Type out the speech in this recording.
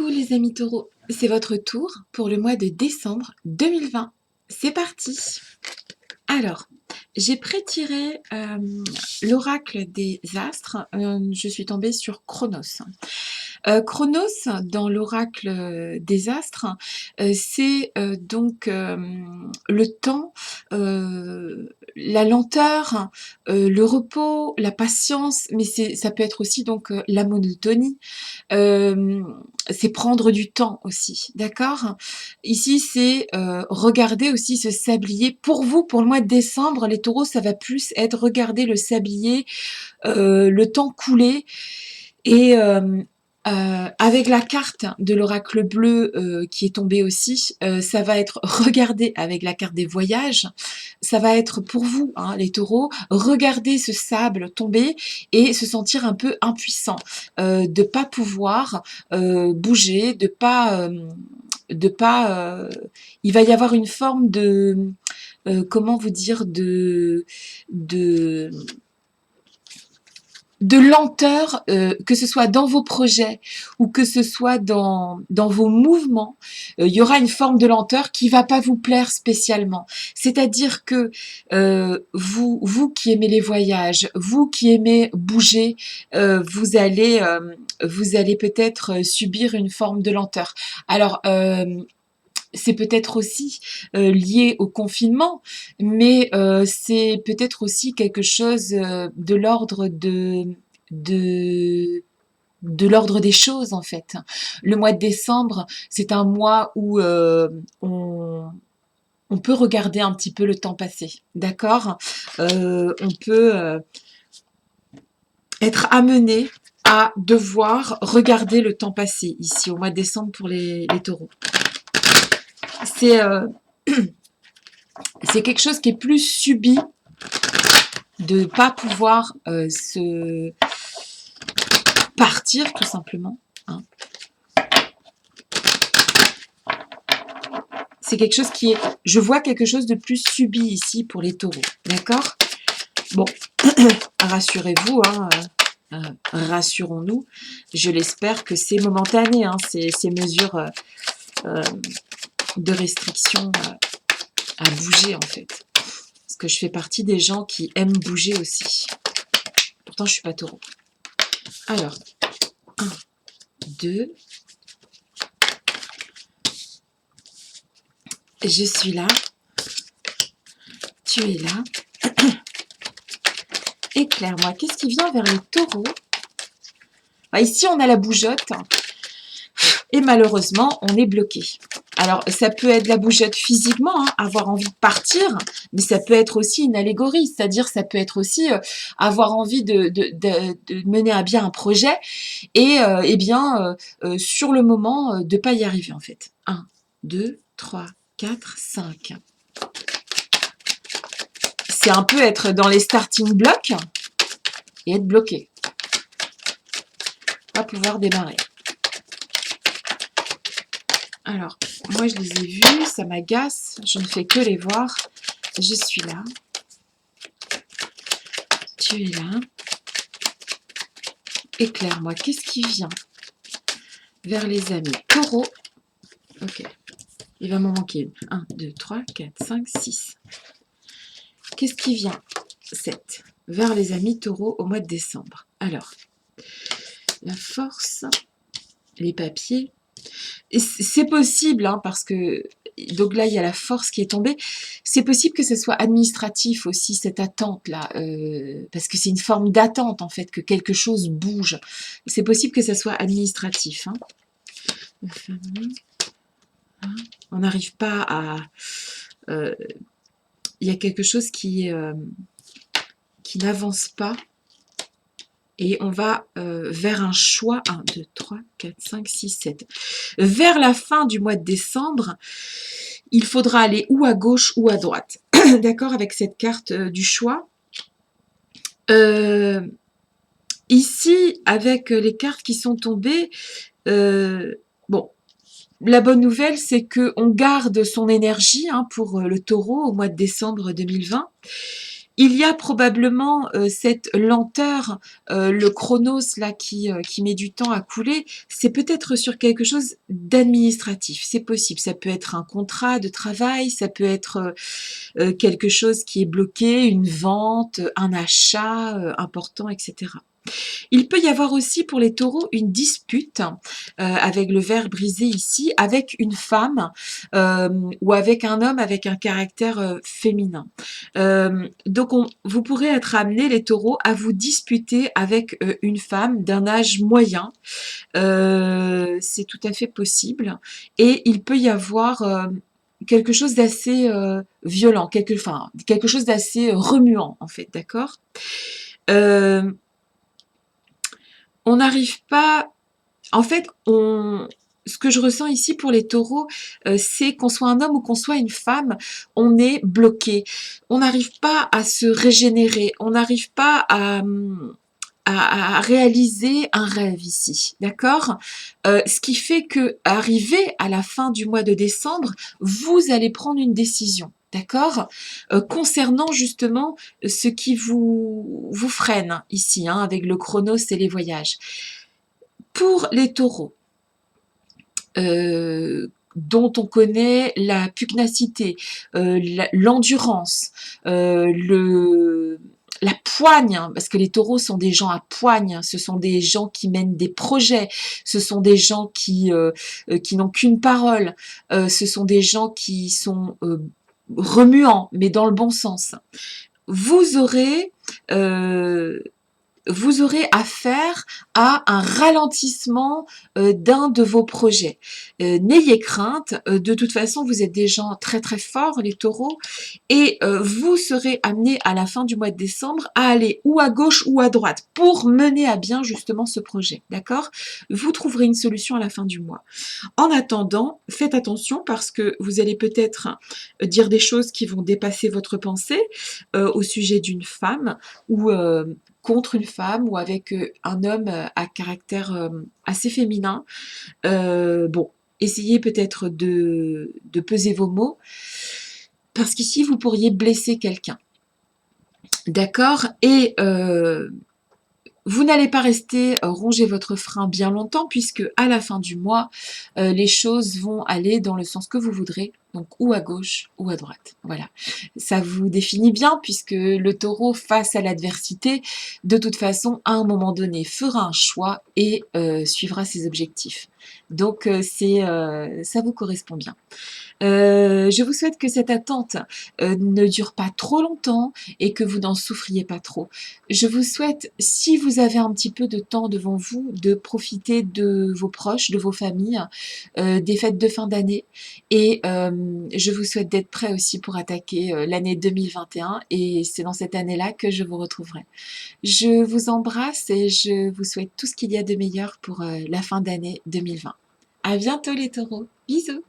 Coucou les amis taureaux, c'est votre tour pour le mois de décembre 2020. C'est parti. Alors, j'ai prétiré l'oracle des astres. Je suis tombée sur Chronos. Chronos, dans l'oracle des astres, c'est donc le temps, la lenteur, le repos, la patience, mais ça peut être aussi donc la monotonie. C'est prendre du temps aussi, d'accord? Ici, c'est regarder aussi ce sablier. Pour vous, pour le mois de décembre, les taureaux, ça va plus être regarder le sablier, le temps couler et avec la carte de l'oracle bleu qui est tombée aussi, ça va être regarder avec la carte des voyages. Ça va être pour vous, hein, les taureaux, regarder ce sable tomber et se sentir un peu impuissant, de pas pouvoir bouger, de pas. Il va y avoir une forme de, comment vous dire, de de lenteur, que ce soit dans vos projets ou que ce soit dans vos mouvements, il y aura une forme de lenteur qui va pas vous plaire spécialement. C'est-à-dire que vous qui aimez les voyages, vous qui aimez bouger, vous allez peut-être subir une forme de lenteur. Alors, c'est peut-être aussi lié au confinement, mais c'est peut-être aussi quelque chose de l'ordre de de l'ordre des choses en fait. Le mois de décembre, c'est un mois où on peut regarder un petit peu le temps passer, d'accord? On peut être amené à devoir regarder le temps passer ici au mois de décembre pour les taureaux. C'est c'est quelque chose qui est plus subi, de ne pas pouvoir se partir tout simplement, hein. C'est quelque chose qui est, je vois quelque chose de plus subi ici pour les taureaux, d'accord? Bon, rassurez-vous, hein, rassurons-nous, je l'espère que c'est momentané, hein, ces mesures de restriction à bouger en fait. Parce que je fais partie des gens qui aiment bouger aussi. Pourtant, je ne suis pas taureau. Alors, 1, 2. Je suis là. Tu es là. Éclaire-moi. Qu'est-ce qui vient vers les taureaux? Ici, on a la bougeotte. Et malheureusement, on est bloqué. Alors, ça peut être la bougeotte physiquement, hein, avoir envie de partir, mais ça peut être aussi une allégorie, c'est-à-dire ça peut être aussi avoir envie de mener à bien un projet et eh bien, sur le moment, de ne pas y arriver en fait. 1, 2, 3, 4, 5. C'est un peu être dans les starting blocks et être bloqué. Pas pouvoir démarrer. Alors, moi je les ai vus, ça m'agace, je ne fais que les voir. Je suis là. Tu es là. Éclaire-moi, qu'est-ce qui vient vers les amis taureaux? Ok, il va m'en manquer une. 1, 2, 3, 4, 5, 6. Qu'est-ce qui vient 7. Vers les amis taureaux au mois de décembre. Alors, la force, les papiers. C'est possible, hein, parce que donc là, il y a la force qui est tombée. C'est possible que ce soit administratif aussi, cette attente-là, parce que c'est une forme d'attente, en fait, que quelque chose bouge. C'est possible que ce soit administratif. Hein. On n'arrive pas à... il y a quelque chose qui n'avance pas. Et on va vers un choix, 1, 2, 3, 4, 5, 6, 7. Vers la fin du mois de décembre, il faudra aller ou à gauche ou à droite. D'accord, avec cette carte du choix. Ici, avec les cartes qui sont tombées, bon, la bonne nouvelle, c'est qu'on garde son énergie, hein, pour le taureau au mois de décembre 2020. Il y a probablement cette lenteur, le chronos là qui met du temps à couler, c'est peut-être sur quelque chose d'administratif, c'est possible. Ça peut être un contrat de travail, ça peut être quelque chose qui est bloqué, une vente, un achat important, etc. Il peut y avoir aussi pour les taureaux une dispute, avec le ver brisé ici, avec une femme ou avec un homme avec un caractère féminin. Donc vous pourrez être amenés, les taureaux, à vous disputer avec une femme d'un âge moyen. C'est tout à fait possible. Et il peut y avoir quelque chose d'assez violent, quelque chose d'assez remuant en fait, d'accord. Euh, on n'arrive pas, en fait, ce que je ressens ici pour les taureaux, c'est qu'on soit un homme ou qu'on soit une femme, on est bloqué. On n'arrive pas à se régénérer, on n'arrive pas à réaliser un rêve ici, d'accord. Ce qui fait que, arrivé à la fin du mois de décembre, vous allez prendre une décision. D'accord. Concernant justement ce qui vous freine ici, hein, avec le chronos et les voyages. Pour les taureaux, dont on connaît la pugnacité, l'endurance, la poigne, hein, parce que les taureaux sont des gens à poigne, ce sont des gens qui mènent des projets, ce sont des gens qui n'ont qu'une parole, ce sont des gens qui sont remuants, mais dans le bon sens. Vous aurez euh, vous aurez affaire à un ralentissement d'un de vos projets. N'ayez crainte, de toute façon, vous êtes des gens très très forts, les taureaux, et vous serez amenés à la fin du mois de décembre à aller ou à gauche ou à droite pour mener à bien justement ce projet. D'accord. Vous trouverez une solution à la fin du mois. En attendant, faites attention parce que vous allez peut-être dire des choses qui vont dépasser votre pensée au sujet d'une femme ou contre une femme ou avec un homme à caractère assez féminin. Bon, essayez peut-être de peser vos mots parce qu'ici, vous pourriez blesser quelqu'un. D'accord. Et vous n'allez pas rester ronger votre frein bien longtemps puisque à la fin du mois, les choses vont aller dans le sens que vous voudrez, donc ou à gauche ou à droite. Voilà, ça vous définit bien puisque le taureau face à l'adversité, de toute façon, à un moment donné, fera un choix et suivra ses objectifs. Donc ça vous correspond bien. Je vous souhaite que cette attente ne dure pas trop longtemps et que vous n'en souffriez pas trop. Je vous souhaite, si vous avez un petit peu de temps devant vous, de profiter de vos proches, de vos familles, des fêtes de fin d'année. Et je vous souhaite d'être prêt aussi pour attaquer l'année 2021. Et c'est dans cette année-là que je vous retrouverai. Je vous embrasse et je vous souhaite tout ce qu'il y a de meilleur pour la fin d'année 2020. À bientôt les taureaux. Bisous.